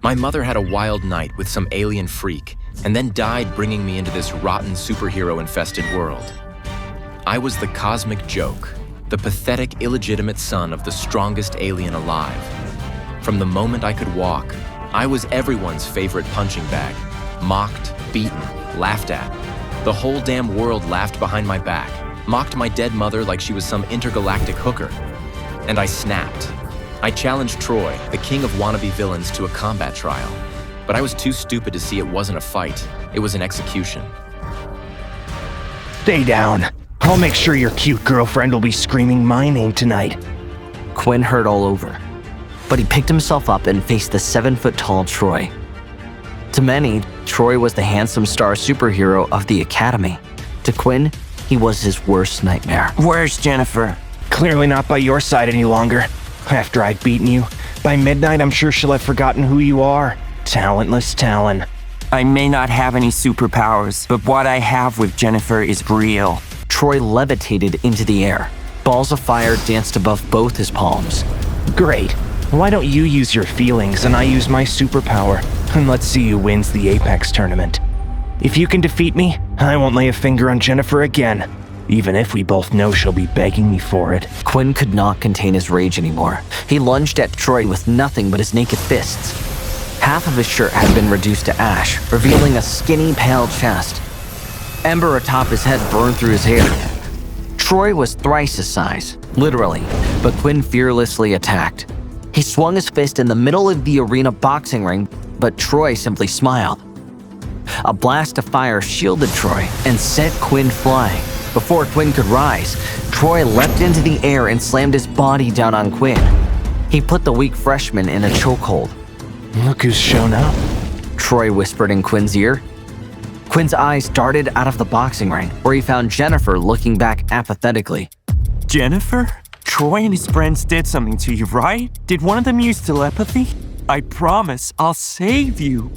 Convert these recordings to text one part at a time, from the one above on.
My mother had a wild night with some alien freak and then died bringing me into this rotten superhero-infested world. I was the cosmic joke, the pathetic, illegitimate son of the strongest alien alive. From the moment I could walk, I was everyone's favorite punching bag, mocked, beaten, laughed at. The whole damn world laughed behind my back, mocked my dead mother like she was some intergalactic hooker. And I snapped. I challenged Troy, the king of wannabe villains, to a combat trial. But I was too stupid to see it wasn't a fight, it was an execution. Stay down. I'll make sure your cute girlfriend will be screaming my name tonight. Quinn heard all over, but he picked himself up and faced the 7-foot-tall Troy. To many, Troy was the handsome star superhero of the Academy. To Quinn, he was his worst nightmare. Where's Jennifer? Clearly not by your side any longer. After I'd beaten you, by midnight I'm sure she'll have forgotten who you are. Talentless Talon. I may not have any superpowers, but what I have with Jennifer is real. Troy levitated into the air. Balls of fire danced above both his palms. Great. Why don't you use your feelings and I use my superpower? And let's see who wins the Apex tournament. If you can defeat me, I won't lay a finger on Jennifer again, even if we both know she'll be begging me for it. Quinn could not contain his rage anymore. He lunged at Troy with nothing but his naked fists. Half of his shirt had been reduced to ash, revealing a skinny, pale chest. Ember atop his head burned through his hair. Troy was thrice his size, literally, but Quinn fearlessly attacked. He swung his fist in the middle of the arena boxing ring, but Troy simply smiled. A blast of fire shielded Troy and sent Quinn flying. Before Quinn could rise, Troy leapt into the air and slammed his body down on Quinn. He put the weak freshman in a chokehold. Look who's shown up. Troy whispered in Quinn's ear. Quinn's eyes darted out of the boxing ring, where he found Jennifer looking back apathetically. Jennifer? Troy and his friends did something to you, right? Did one of them use telepathy? I promise I'll save you.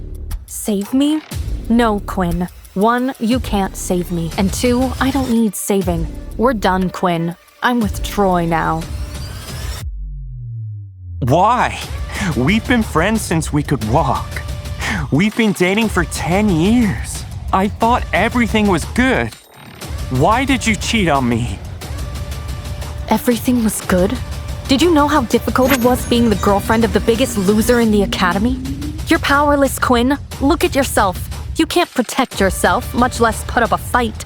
Save me? No, Quinn. 1, you can't save me. And 2, I don't need saving. We're done, Quinn. I'm with Troy now. Why? We've been friends since we could walk. We've been dating for 10 years. I thought everything was good. Why did you cheat on me? Everything was good? Did you know how difficult it was being the girlfriend of the biggest loser in the Academy? You're powerless, Quinn. Look at yourself. You can't protect yourself, much less put up a fight.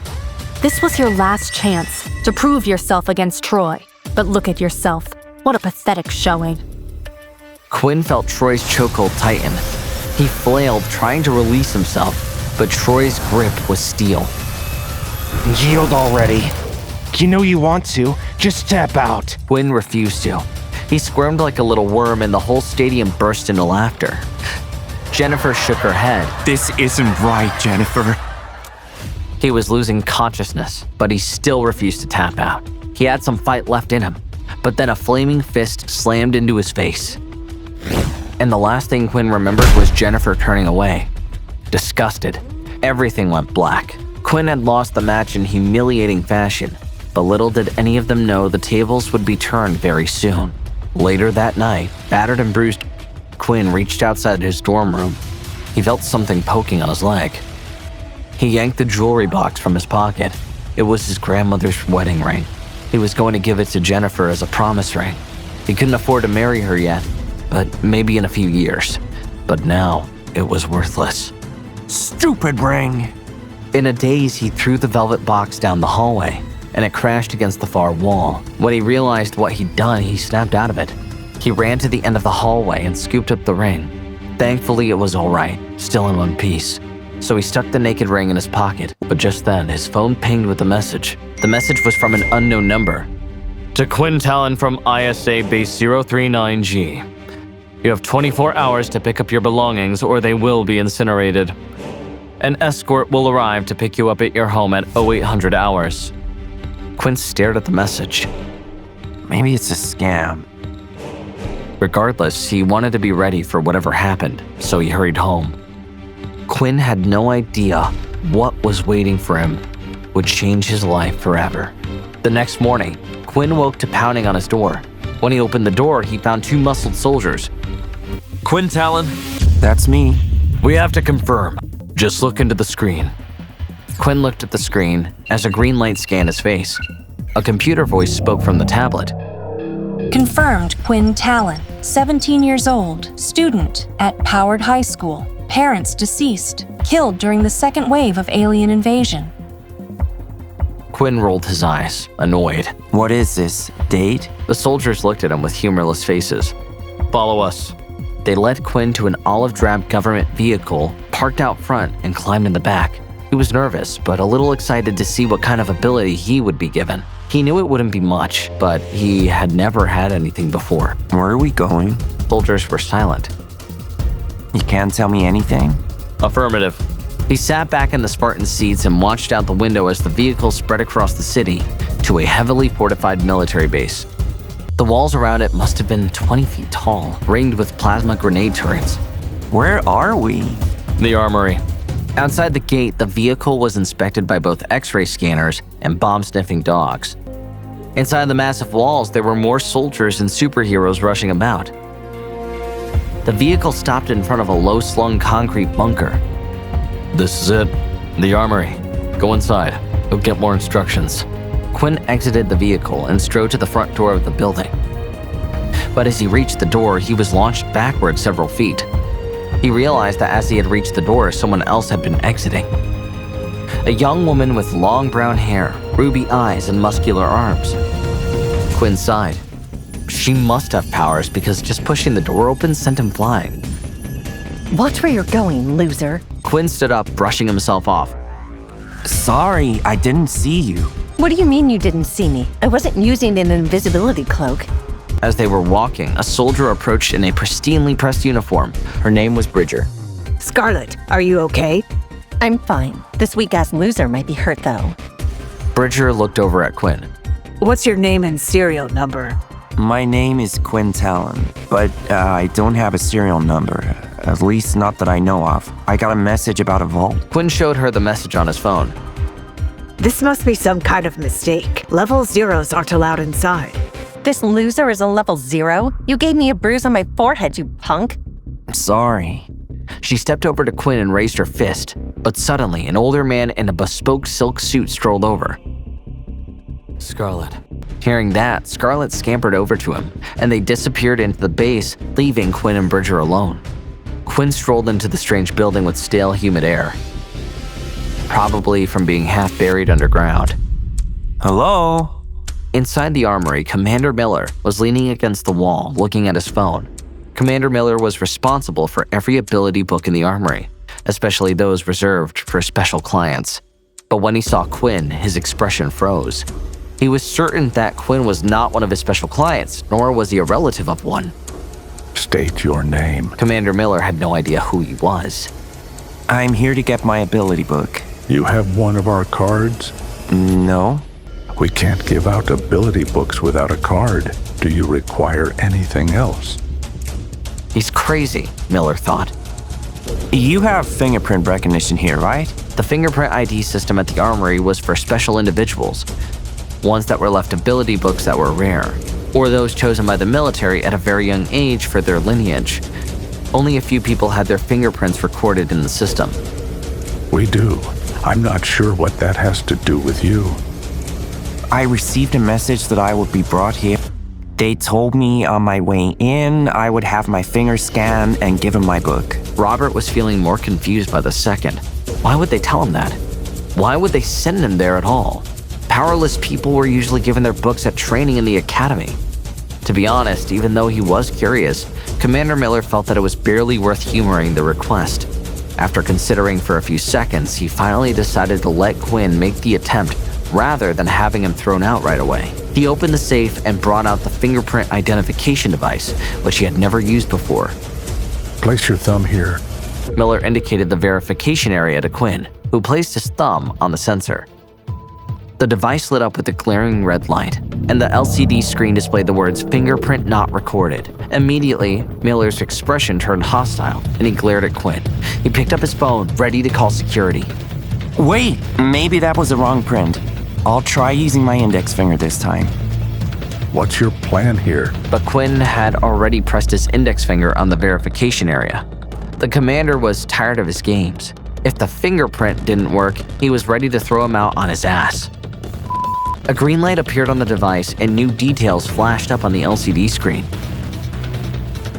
This was your last chance to prove yourself against Troy. But look at yourself. What a pathetic showing. Quinn felt Troy's chokehold tighten. He flailed, trying to release himself, but Troy's grip was steel. Yield already. You know you want to. Just tap out. Quinn refused to. He squirmed like a little worm and the whole stadium burst into laughter. Jennifer shook her head. This isn't right, Jennifer. He was losing consciousness, but he still refused to tap out. He had some fight left in him, but then a flaming fist slammed into his face. And the last thing Quinn remembered was Jennifer turning away. Disgusted, everything went black. Quinn had lost the match in humiliating fashion, but little did any of them know the tables would be turned very soon. Later that night, battered and bruised, Quinn reached outside his dorm room. He felt something poking on his leg. He yanked the jewelry box from his pocket. It was his grandmother's wedding ring. He was going to give it to Jennifer as a promise ring. He couldn't afford to marry her yet, but maybe in a few years. But now, it was worthless. Stupid ring! In a daze, he threw the velvet box down the hallway, and it crashed against the far wall. When he realized what he'd done, he snapped out of it. He ran to the end of the hallway and scooped up the ring. Thankfully, it was all right, still in one piece. So he stuck the naked ring in his pocket, but just then, his phone pinged with a message. The message was from an unknown number. To Quinn Talon from ISA Base 039G. You have 24 hours to pick up your belongings or they will be incinerated. An escort will arrive to pick you up at your home at 0800 hours. Quinn stared at the message. Maybe it's a scam. Regardless, he wanted to be ready for whatever happened, so he hurried home. Quinn had no idea what was waiting for him would change his life forever. The next morning, Quinn woke to pounding on his door. When he opened the door, he found two muscled soldiers. Quinn Talon, That's me. We have to confirm. Just look into the screen. Quinn looked at the screen as a green light scanned his face. A computer voice spoke from the tablet. Confirmed Quinn Talon, 17 years old, student at Powered High School. Parents deceased, killed during the second wave of alien invasion. Quinn rolled his eyes, annoyed. What is this? Date? The soldiers looked at him with humorless faces. Follow us. They led Quinn to an olive drab government vehicle parked out front and climbed in the back. He was nervous, but a little excited to see what kind of ability he would be given. He knew it wouldn't be much, but he had never had anything before. Where are we going? Soldiers were silent. You can't tell me anything? Affirmative. He sat back in the Spartan seats and watched out the window as the vehicle spread across the city to a heavily fortified military base. The walls around it must have been 20 feet tall, ringed with plasma grenade turrets. Where are we? The armory. Outside the gate, the vehicle was inspected by both X-ray scanners and bomb-sniffing dogs. Inside the massive walls, there were more soldiers and superheroes rushing about. The vehicle stopped in front of a low-slung concrete bunker. This is it. The armory. Go inside. You'll get more instructions. Quinn exited the vehicle and strode to the front door of the building. But as he reached the door, he was launched backward several feet. He realized that as he had reached the door, someone else had been exiting. A young woman with long brown hair, ruby eyes, and muscular arms. Quinn sighed. She must have powers because just pushing the door open sent him flying. Watch where you're going, loser. Quinn stood up, brushing himself off. Sorry, I didn't see you. What do you mean you didn't see me? I wasn't using an invisibility cloak. As they were walking, a soldier approached in a pristinely pressed uniform. Her name was Bridger. Scarlet, are you okay? I'm fine. This weak-ass loser might be hurt, though. Bridger looked over at Quinn. What's your name and serial number? My name is Quinn Talon, but I don't have a serial number. At least not that I know of. I got a message about a vault. Quinn showed her the message on his phone. This must be some kind of mistake. Level zeros aren't allowed inside. This loser is a level 0? You gave me a bruise on my forehead, you punk. Sorry. She stepped over to Quinn and raised her fist, but suddenly an older man in a bespoke silk suit strolled over. Scarlet. Hearing that, Scarlet scampered over to him, and they disappeared into the base, leaving Quinn and Bridger alone. Quinn strolled into the strange building with stale, humid air, probably from being half buried underground. Hello? Inside the armory, Commander Miller was leaning against the wall, looking at his phone. Commander Miller was responsible for every ability book in the armory, especially those reserved for special clients. But when he saw Quinn, his expression froze. He was certain that Quinn was not one of his special clients, nor was he a relative of one. State your name. Commander Miller had no idea who he was. I'm here to get my ability book. You have one of our cards? No. We can't give out ability books without a card. Do you require anything else? He's crazy, Miller thought. You have fingerprint recognition here, right? The fingerprint ID system at the armory was for special individuals, ones that were left ability books that were rare, or those chosen by the military at a very young age for their lineage. Only a few people had their fingerprints recorded in the system. We do. I'm not sure what that has to do with you. I received a message that I would be brought here. They told me on my way in, I would have my finger scanned and given my book. Robert was feeling more confused by the second. Why would they tell him that? Why would they send him there at all? Powerless people were usually given their books at training in the academy. To be honest, even though he was curious, Commander Miller felt that it was barely worth humoring the request. After considering for a few seconds, he finally decided to let Quinn make the attempt rather than having him thrown out right away. He opened the safe and brought out the fingerprint identification device, which he had never used before. Place your thumb here. Miller indicated the verification area to Quinn, who placed his thumb on the sensor. The device lit up with a glaring red light, and the LCD screen displayed the words "fingerprint not recorded." Immediately, Miller's expression turned hostile, and he glared at Quinn. He picked up his phone, ready to call security. Wait, maybe that was the wrong print. I'll try using my index finger this time. What's your plan here? But Quinn had already pressed his index finger on the verification area. The commander was tired of his games. If the fingerprint didn't work, he was ready to throw him out on his ass. A green light appeared on the device and new details flashed up on the LCD screen.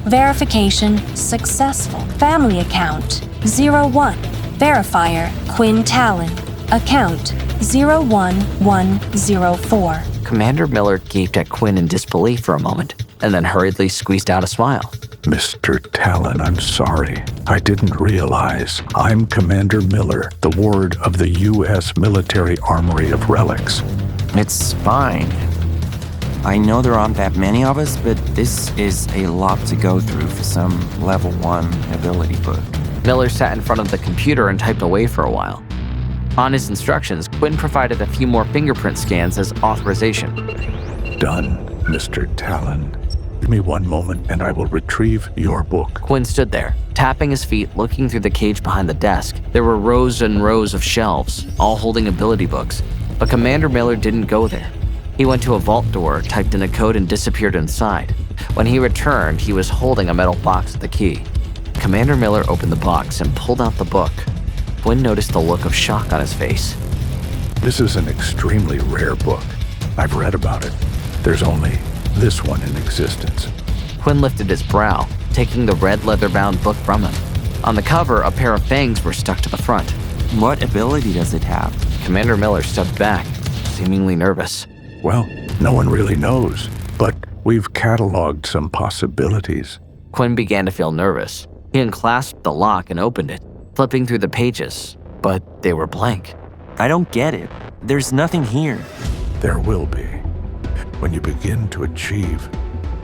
Verification successful. Family account 01. Verifier Quinn Talon. Account 01104. Commander Miller gaped at Quinn in disbelief for a moment, and then hurriedly squeezed out a smile. Mr. Talon, I'm sorry. I didn't realize. I'm Commander Miller, the ward of the U.S. Military Armory of Relics. It's fine. I know there aren't that many of us, but this is a lot to go through for some level 1 ability book. Miller sat in front of the computer and typed away for a while. On his instructions, Quinn provided a few more fingerprint scans as authorization. Done, Mr. Talon. Give me one moment and I will retrieve your book. Quinn stood there, tapping his feet, looking through the cage behind the desk. There were rows and rows of shelves, all holding ability books. But Commander Miller didn't go there. He went to a vault door, typed in a code, and disappeared inside. When he returned, he was holding a metal box with the key. Commander Miller opened the box and pulled out the book. Quinn noticed the look of shock on his face. This is an extremely rare book. I've read about it. There's only this one in existence. Quinn lifted his brow, taking the red leather-bound book from him. On the cover, a pair of fangs were stuck to the front. What ability does it have? Commander Miller stepped back, seemingly nervous. Well, no one really knows, but we've cataloged some possibilities. Quinn began to feel nervous. He unclasped the lock and opened it, flipping through the pages, but they were blank. I don't get it. There's nothing here. There will be, when you begin to achieve.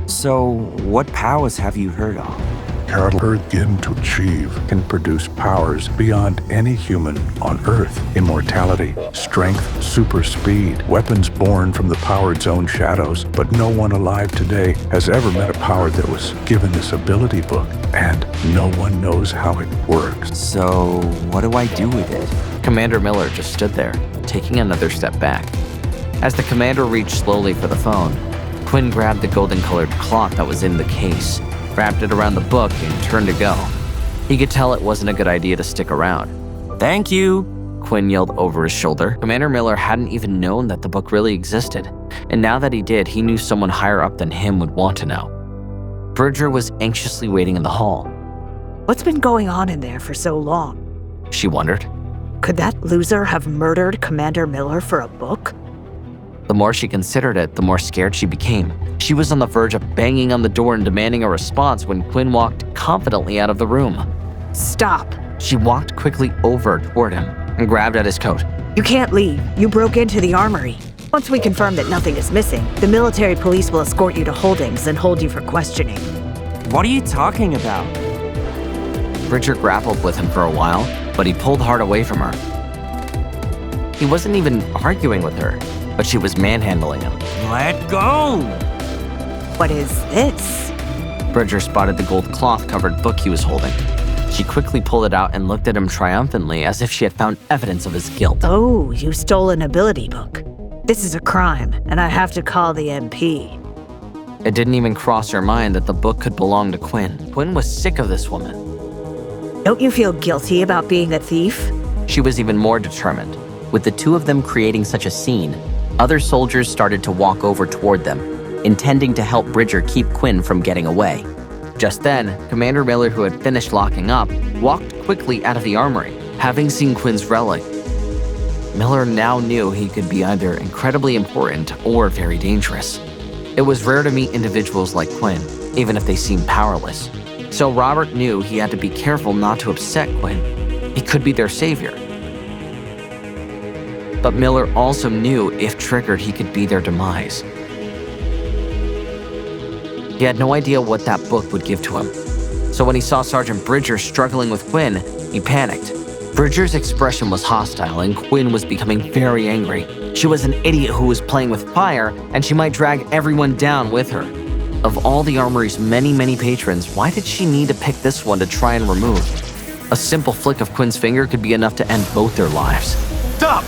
So, what powers have you heard of? Begin to achieve can produce powers beyond any human on Earth. Immortality, strength, super speed, weapons born from the powered's own shadows. But no one alive today has ever met a power that was given this ability book, and no one knows how it works. So, what do I do with it? Commander Miller just stood there, taking another step back. As the commander reached slowly for the phone, Quinn grabbed the golden-colored cloth that was in the case, wrapped it around the book, and turned to go. He could tell it wasn't a good idea to stick around. Thank you, Quinn yelled over his shoulder. Commander Miller hadn't even known that the book really existed, and now that he did, he knew someone higher up than him would want to know. Bridger was anxiously waiting in the hall. What's been going on in there for so long? She wondered. Could that loser have murdered Commander Miller for a book? The more she considered it, the more scared she became. She was on the verge of banging on the door and demanding a response when Quinn walked confidently out of the room. Stop. She walked quickly over toward him and grabbed at his coat. You can't leave. You broke into the armory. Once we confirm that nothing is missing, the military police will escort you to holdings and hold you for questioning. What are you talking about? Bridger grappled with him for a while, but he pulled hard away from her. He wasn't even arguing with her, but she was manhandling him. Let go! What is this? Bridger spotted the gold cloth-covered book he was holding. She quickly pulled it out and looked at him triumphantly, as if she had found evidence of his guilt. Oh, you stole an ability book. This is a crime, and I have to call the MP. It didn't even cross her mind that the book could belong to Quinn. Quinn was sick of this woman. Don't you feel guilty about being a thief? She was even more determined. With the two of them creating such a scene, other soldiers started to walk over toward them, intending to help Bridger keep Quinn from getting away. Just then, Commander Miller, who had finished locking up, walked quickly out of the armory. Having seen Quinn's relic, Miller now knew he could be either incredibly important or very dangerous. It was rare to meet individuals like Quinn, even if they seemed powerless. So Robert knew he had to be careful not to upset Quinn. He could be their savior. But Miller also knew if triggered, he could be their demise. He had no idea what that book would give to him. So when he saw Sergeant Bridger struggling with Quinn, he panicked. Bridger's expression was hostile, and Quinn was becoming very angry. She was an idiot who was playing with fire, and she might drag everyone down with her. Of all the armory's many patrons, why did she need to pick this one to try and remove? A simple flick of Quinn's finger could be enough to end both their lives. Stop!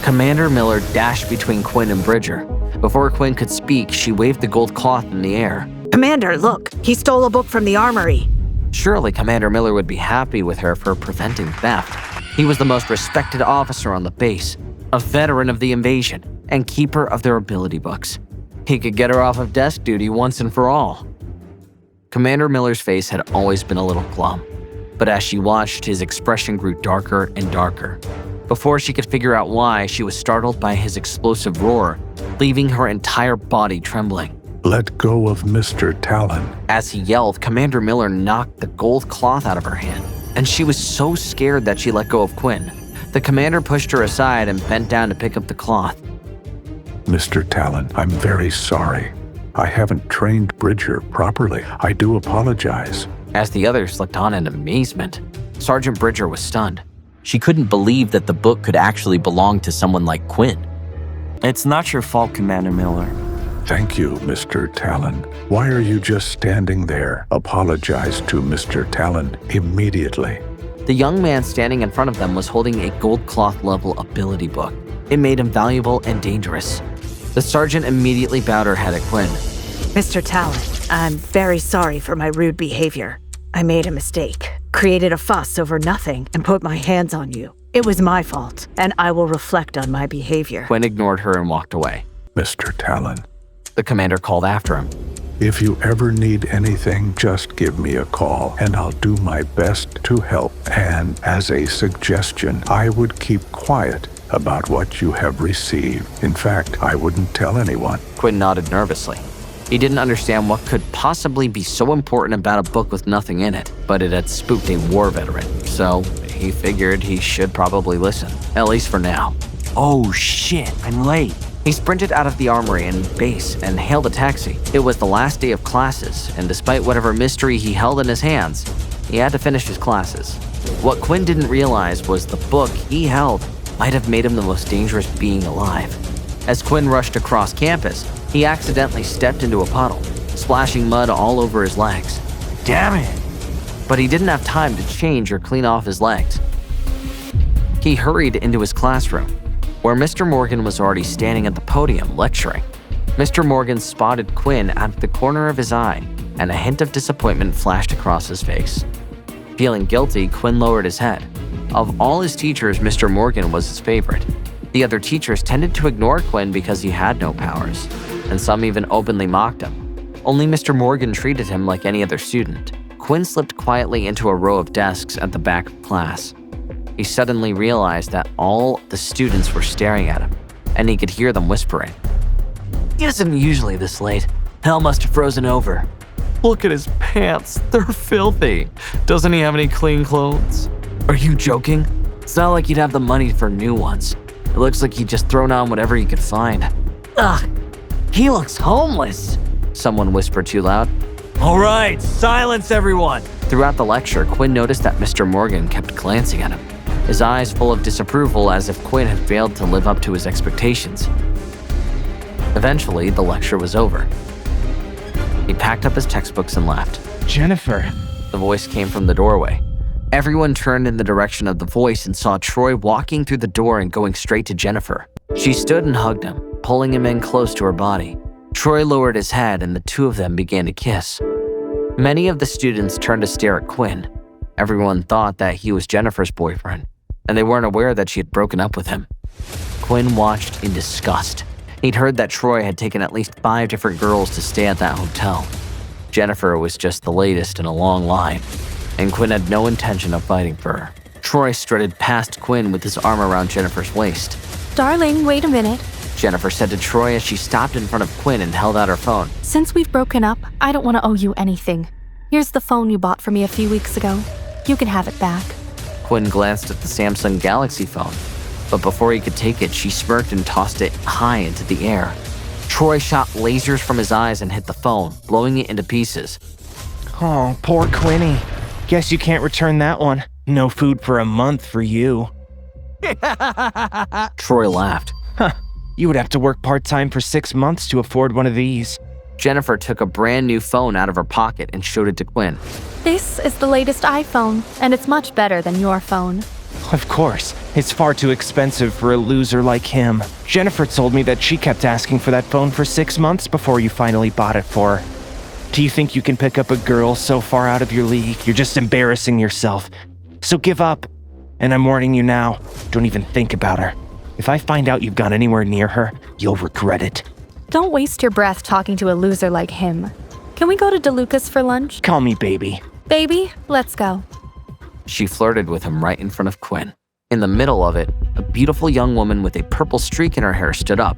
Commander Miller dashed between Quinn and Bridger. Before Quinn could speak, she waved the gold cloth in the air. Commander, look, he stole a book from the armory. Surely Commander Miller would be happy with her for preventing theft. He was the most respected officer on the base, a veteran of the invasion, and keeper of their ability books. He could get her off of desk duty once and for all. Commander Miller's face had always been a little glum, but as she watched, his expression grew darker and darker. Before she could figure out why, she was startled by his explosive roar, leaving her entire body trembling. Let go of Mr. Talon. As he yelled, Commander Miller knocked the gold cloth out of her hand, and she was so scared that she let go of Quinn. The commander pushed her aside and bent down to pick up the cloth. Mr. Talon, I'm very sorry. I haven't trained Bridger properly. I do apologize. As the others looked on in amazement, Sergeant Bridger was stunned. She couldn't believe that the book could actually belong to someone like Quinn. It's not your fault, Commander Miller. Thank you, Mr. Talon. Why are you just standing there? Apologize to Mr. Talon immediately. The young man standing in front of them was holding a gold cloth level ability book. It made him valuable and dangerous. The sergeant immediately bowed her head at Quinn. Mr. Talon, I'm very sorry for my rude behavior. I made a mistake, created a fuss over nothing, and put my hands on you. It was my fault, and I will reflect on my behavior. Quinn ignored her and walked away. Mr. Talon, the commander called after him. If you ever need anything, just give me a call, and I'll do my best to help. And as a suggestion, I would keep quiet about what you have received. In fact, I wouldn't tell anyone. Quinn nodded nervously. He didn't understand what could possibly be so important about a book with nothing in it, but it had spooked a war veteran, so he figured he should probably listen, at least for now. Oh shit, I'm late. He sprinted out of the armory and base and hailed a taxi. It was the last day of classes, and despite whatever mystery he held in his hands, he had to finish his classes. What Quinn didn't realize was the book he held might have made him the most dangerous being alive. As Quinn rushed across campus, he accidentally stepped into a puddle, splashing mud all over his legs. Damn it! But he didn't have time to change or clean off his legs. He hurried into his classroom, where Mr. Morgan was already standing at the podium lecturing. Mr. Morgan spotted Quinn out of the corner of his eye, and a hint of disappointment flashed across his face. Feeling guilty, Quinn lowered his head. Of all his teachers, Mr. Morgan was his favorite. The other teachers tended to ignore Quinn because he had no powers, and some even openly mocked him. Only Mr. Morgan treated him like any other student. Quinn slipped quietly into a row of desks at the back of class. He suddenly realized that all the students were staring at him, and he could hear them whispering. He isn't usually this late. Hell must have frozen over. Look at his pants, they're filthy. Doesn't he have any clean clothes? Are you joking? It's not like he'd have the money for new ones. It looks like he'd just thrown on whatever he could find. Ugh, he looks homeless, someone whispered too loud. All right, silence everyone. Throughout the lecture, Quinn noticed that Mr. Morgan kept glancing at him, his eyes full of disapproval as if Quinn had failed to live up to his expectations. Eventually, the lecture was over. He packed up his textbooks and left. Jennifer. The voice came from the doorway. Everyone turned in the direction of the voice and saw Troy walking through the door and going straight to Jennifer. She stood and hugged him, pulling him in close to her body. Troy lowered his head and the two of them began to kiss. Many of the students turned to stare at Quinn. Everyone thought that he was Jennifer's boyfriend, and they weren't aware that she had broken up with him. Quinn watched in disgust. He'd heard that Troy had taken at least 5 different girls to stay at that hotel. Jennifer was just the latest in a long line, and Quinn had no intention of fighting for her. Troy strutted past Quinn with his arm around Jennifer's waist. Darling, wait a minute. Jennifer said to Troy as she stopped in front of Quinn and held out her phone. Since we've broken up, I don't want to owe you anything. Here's the phone you bought for me a few weeks ago. You can have it back. Quinn glanced at the Samsung Galaxy phone, but before he could take it, she smirked and tossed it high into the air. Troy shot lasers from his eyes and hit the phone, blowing it into pieces. Oh, poor Quinny. Guess you can't return that one. No food for a month for you. Troy laughed. Huh. You would have to work part-time for 6 months to afford one of these. Jennifer took a brand new phone out of her pocket and showed it to Quinn. This is the latest iPhone, and it's much better than your phone. Of course. It's far too expensive for a loser like him. Jennifer told me that she kept asking for that phone for 6 months before you finally bought it for her. Do you think you can pick up a girl so far out of your league? You're just embarrassing yourself. So give up. And I'm warning you now, don't even think about her. If I find out you've gone anywhere near her, you'll regret it. Don't waste your breath talking to a loser like him. Can we go to DeLuca's for lunch? Call me baby. Baby, let's go. She flirted with him right in front of Quinn. In the middle of it, a beautiful young woman with a purple streak in her hair stood up.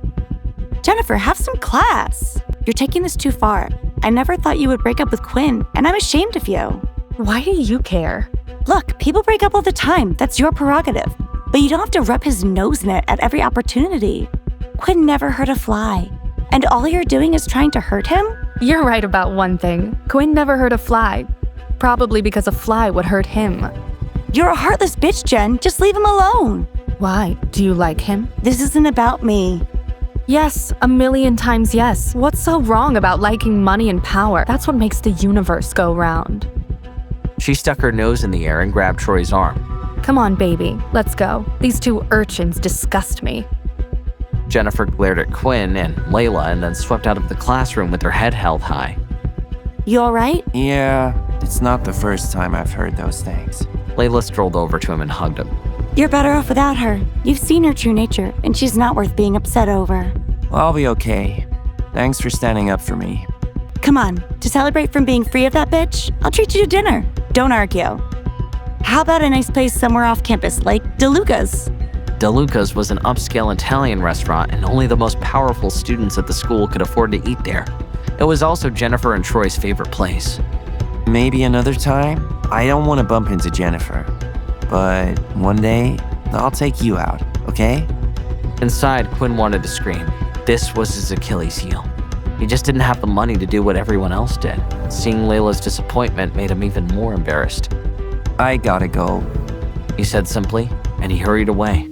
Jennifer, have some class. You're taking this too far. I never thought you would break up with Quinn, and I'm ashamed of you. Why do you care? Look, people break up all the time. That's your prerogative. But you don't have to rub his nose in it at every opportunity. Quinn never hurt a fly. And all you're doing is trying to hurt him? You're right about one thing. Quinn never hurt a fly. Probably because a fly would hurt him. You're a heartless bitch, Jen. Just leave him alone. Why? Do you like him? This isn't about me. Yes, 1,000,000 times yes. What's so wrong about liking money and power? That's what makes the universe go round. She stuck her nose in the air and grabbed Troy's arm. Come on, baby. Let's go. These two urchins disgust me. Jennifer glared at Quinn and Layla and then swept out of the classroom with her head held high. You all right? Yeah, it's not the first time I've heard those things. Layla strolled over to him and hugged him. You're better off without her. You've seen her true nature, and she's not worth being upset over. Well, I'll be okay. Thanks for standing up for me. Come on, to celebrate from being free of that bitch, I'll treat you to dinner. Don't argue. How about a nice place somewhere off campus, like DeLuca's? DeLuca's was an upscale Italian restaurant, and only the most powerful students at the school could afford to eat there. It was also Jennifer and Troy's favorite place. Maybe another time? I don't want to bump into Jennifer. But one day, I'll take you out, okay? Inside, Quinn wanted to scream. This was his Achilles heel. He just didn't have the money to do what everyone else did. Seeing Layla's disappointment made him even more embarrassed. I gotta go, he said simply, and he hurried away.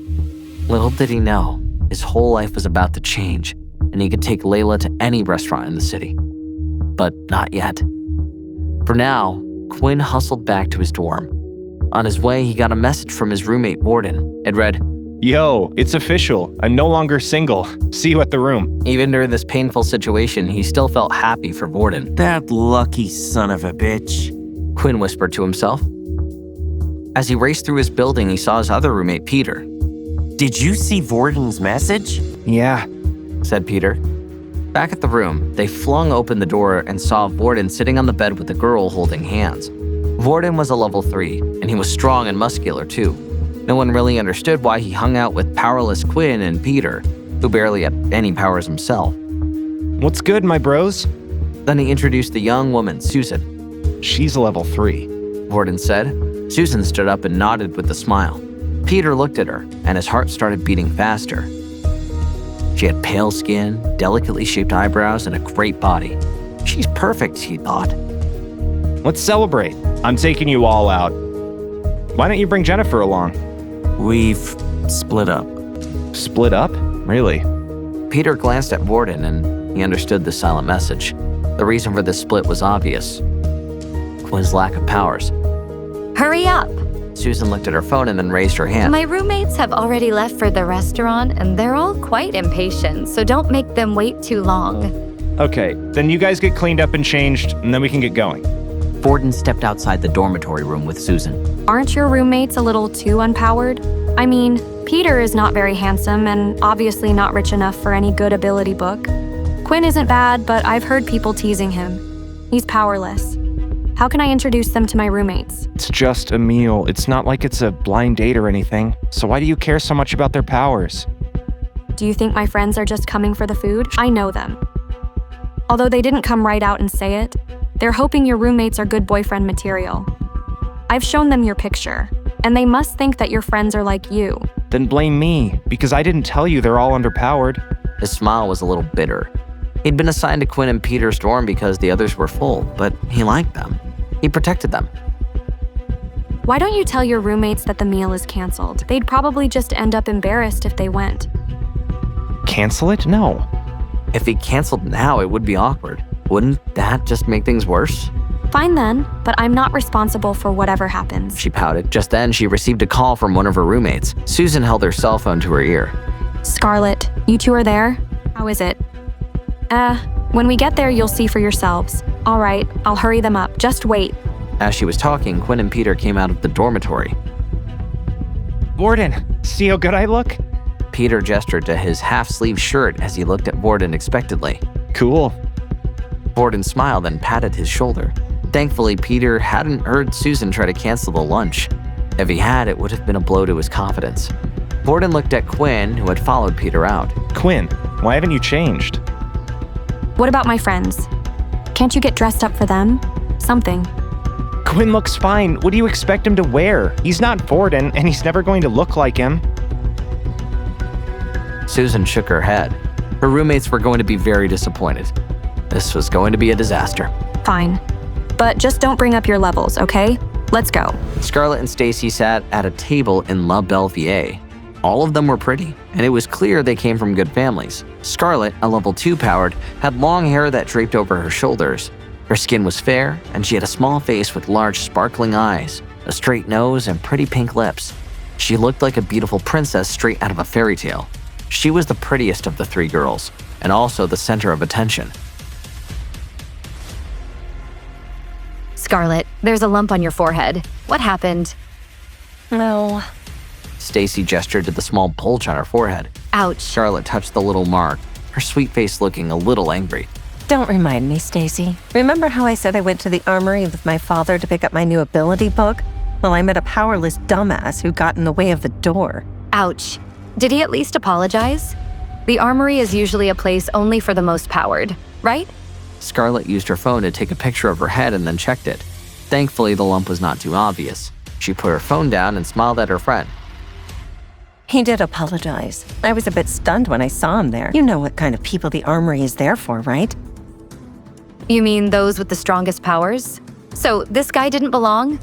Little did he know, his whole life was about to change, and he could take Layla to any restaurant in the city. But not yet. For now, Quinn hustled back to his dorm. On his way, he got a message from his roommate, Borden. It read, Yo, it's official. I'm no longer single. See you at the room. Even during this painful situation, he still felt happy for Borden. That lucky son of a bitch, Quinn whispered to himself. As he raced through his building, he saw his other roommate, Peter. Did you see Vorden's message? Yeah, said Peter. Back at the room, they flung open the door and saw Vorden sitting on the bed with a girl holding hands. Vorden was a level 3, and he was strong and muscular too. No one really understood why he hung out with powerless Quinn and Peter, who barely had any powers himself. What's good, my bros? Then he introduced the young woman, Susan. She's a level 3, Vorden said. Susan stood up and nodded with a smile. Peter looked at her, and his heart started beating faster. She had pale skin, delicately shaped eyebrows, and a great body. She's perfect, he thought. Let's celebrate. I'm taking you all out. Why don't you bring Jennifer along? We've split up. Split up? Really? Peter glanced at Vorden, and he understood the silent message. The reason for this split was obvious. Quinn's lack of powers. Hurry up! Susan looked at her phone and then raised her hand. My roommates have already left for the restaurant, and they're all quite impatient, so don't make them wait too long. Okay, then you guys get cleaned up and changed, and then we can get going. Vorden stepped outside the dormitory room with Susan. Aren't your roommates a little too unpowered? I mean, Peter is not very handsome and obviously not rich enough for any good ability book. Quinn isn't bad, but I've heard people teasing him. He's powerless. How can I introduce them to my roommates? It's just a meal. It's not like it's a blind date or anything. So why do you care so much about their powers? Do you think my friends are just coming for the food? I know them. Although they didn't come right out and say it, they're hoping your roommates are good boyfriend material. I've shown them your picture, and they must think that your friends are like you. Then blame me, because I didn't tell you they're all underpowered. His smile was a little bitter. He'd been assigned to Quinn and Peter's dorm because the others were full, but he liked them. He protected them. Why don't you tell your roommates that the meal is canceled? They'd probably just end up embarrassed if they went. Cancel it? No. If he canceled now, it would be awkward. Wouldn't that just make things worse? Fine then, but I'm not responsible for whatever happens. She pouted. Just then, she received a call from one of her roommates. Susan held her cell phone to her ear. Scarlett, you two are there? How is it? When we get there, you'll see for yourselves. All right, I'll hurry them up. Just wait. As she was talking, Quinn and Peter came out of the dormitory. Warden, see how good I look? Peter gestured to his half-sleeve shirt as he looked at Warden expectantly. Cool. Warden smiled and patted his shoulder. Thankfully, Peter hadn't heard Susan try to cancel the lunch. If he had, it would have been a blow to his confidence. Warden looked at Quinn, who had followed Peter out. Quinn, why haven't you changed? What about my friends? Can't you get dressed up for them? Something. Quinn looks fine. What do you expect him to wear? He's not Borden, and he's never going to look like him. Susan shook her head. Her roommates were going to be very disappointed. This was going to be a disaster. Fine. But just don't bring up your levels, okay? Let's go. Scarlett and Stacy sat at a table in La Belvier. All of them were pretty, and it was clear they came from good families. Scarlett, a level 2 powered, had long hair that draped over her shoulders. Her skin was fair, and she had a small face with large sparkling eyes, a straight nose, and pretty pink lips. She looked like a beautiful princess straight out of a fairy tale. She was the prettiest of the 3 girls, and also the center of attention. Scarlett, there's a lump on your forehead. What happened? No. Stacy gestured to the small bulge on her forehead. Ouch. Scarlett touched the little mark, her sweet face looking a little angry. Don't remind me, Stacy. Remember how I said I went to the armory with my father to pick up my new ability book? Well, I met a powerless dumbass who got in the way of the door. Ouch. Did he at least apologize? The armory is usually a place only for the most powered, right? Scarlett used her phone to take a picture of her head and then checked it. Thankfully, the lump was not too obvious. She put her phone down and smiled at her friend. He did apologize. I was a bit stunned when I saw him there. You know what kind of people the armory is there for, right? You mean those with the strongest powers? So this guy didn't belong?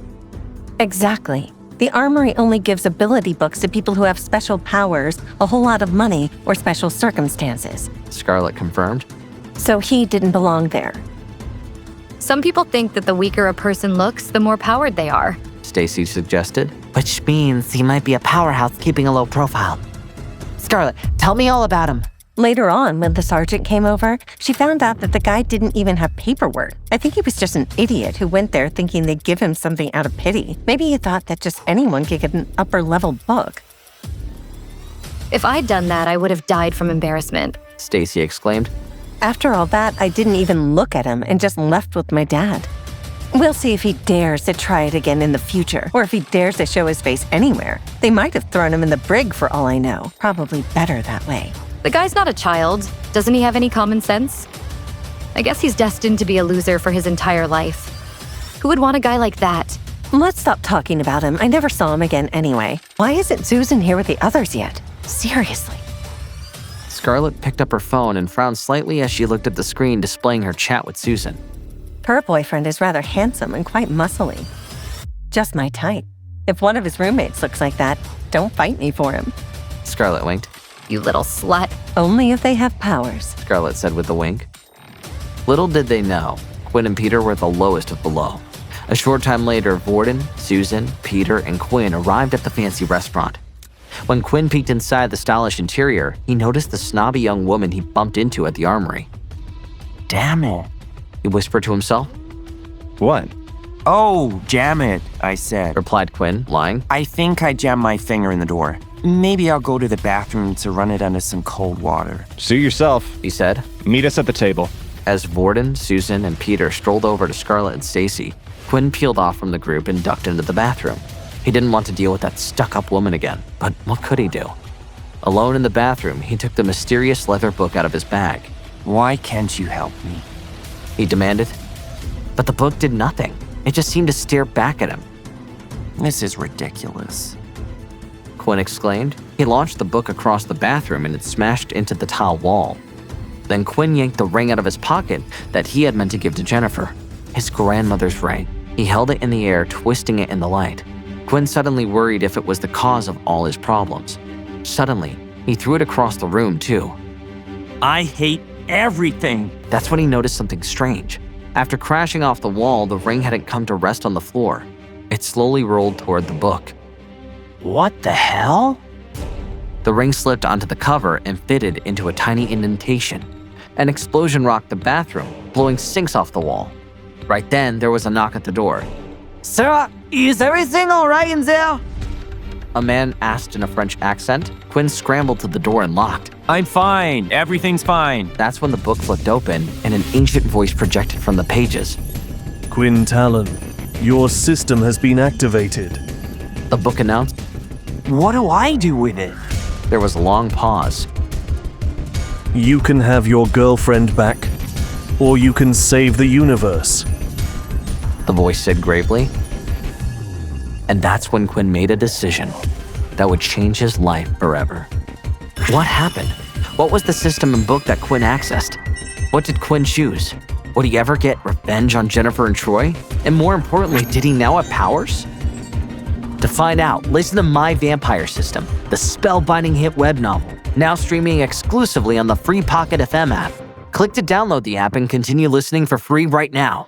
Exactly. The armory only gives ability books to people who have special powers, a whole lot of money, or special circumstances. Scarlett confirmed. So he didn't belong there. Some people think that the weaker a person looks, the more powered they are. Stacy suggested. Which means he might be a powerhouse keeping a low profile. Scarlett, tell me all about him. Later on, when the sergeant came over, she found out that the guy didn't even have paperwork. I think he was just an idiot who went there thinking they'd give him something out of pity. Maybe he thought that just anyone could get an upper-level book. If I'd done that, I would have died from embarrassment. Stacy exclaimed. After all that, I didn't even look at him and just left with my dad. We'll see if he dares to try it again in the future, or if he dares to show his face anywhere. They might have thrown him in the brig for all I know. Probably better that way. The guy's not a child. Doesn't he have any common sense? I guess he's destined to be a loser for his entire life. Who would want a guy like that? Let's stop talking about him. I never saw him again anyway. Why isn't Susan here with the others yet? Seriously. Scarlett picked up her phone and frowned slightly as she looked at the screen displaying her chat with Susan. Her boyfriend is rather handsome and quite muscly. Just my type. If one of his roommates looks like that, don't fight me for him. Scarlett winked. You little slut. Only if they have powers, Scarlett said with a wink. Little did they know, Quinn and Peter were the lowest of the low. A short time later, Borden, Susan, Peter, and Quinn arrived at the fancy restaurant. When Quinn peeked inside the stylish interior, he noticed the snobby young woman he bumped into at the armory. Damn it. He whispered to himself. What? Oh, jam it, I said. Replied Quinn, lying. I think I jammed my finger in the door. Maybe I'll go to the bathroom to run it under some cold water. Suit yourself, he said. Meet us at the table. As Borden, Susan, and Peter strolled over to Scarlett and Stacy, Quinn peeled off from the group and ducked into the bathroom. He didn't want to deal with that stuck-up woman again, but what could he do? Alone in the bathroom, he took the mysterious leather book out of his bag. Why can't you help me? He demanded. But the book did nothing. It just seemed to stare back at him. This is ridiculous. Quinn exclaimed. He launched the book across the bathroom and it smashed into the tile wall. Then Quinn yanked the ring out of his pocket that he had meant to give to Jennifer. His grandmother's ring. He held it in the air, twisting it in the light. Quinn suddenly worried if it was the cause of all his problems. Suddenly, he threw it across the room too. I hate everything. That's when he noticed something strange. After crashing off the wall, the ring hadn't come to rest on the floor. It slowly rolled toward the book. What the hell? The ring slipped onto the cover and fitted into a tiny indentation. An explosion rocked the bathroom, blowing sinks off the wall. Right then, there was a knock at the door. Sir, is everything all right in there? A man asked in a French accent. Quinn scrambled to the door and locked. I'm fine. Everything's fine. That's when the book flipped open and an ancient voice projected from the pages. Quinn Talon, your system has been activated. The book announced. What do I do with it? There was a long pause. You can have your girlfriend back, or you can save the universe. The voice said gravely. And that's when Quinn made a decision that would change his life forever. What happened? What was the system and book that Quinn accessed? What did Quinn choose? Would he ever get revenge on Jennifer and Troy? And more importantly, did he now have powers? To find out, listen to My Vampire System, the spellbinding hit web novel, now streaming exclusively on the free Pocket FM app. Click to download the app and continue listening for free right now.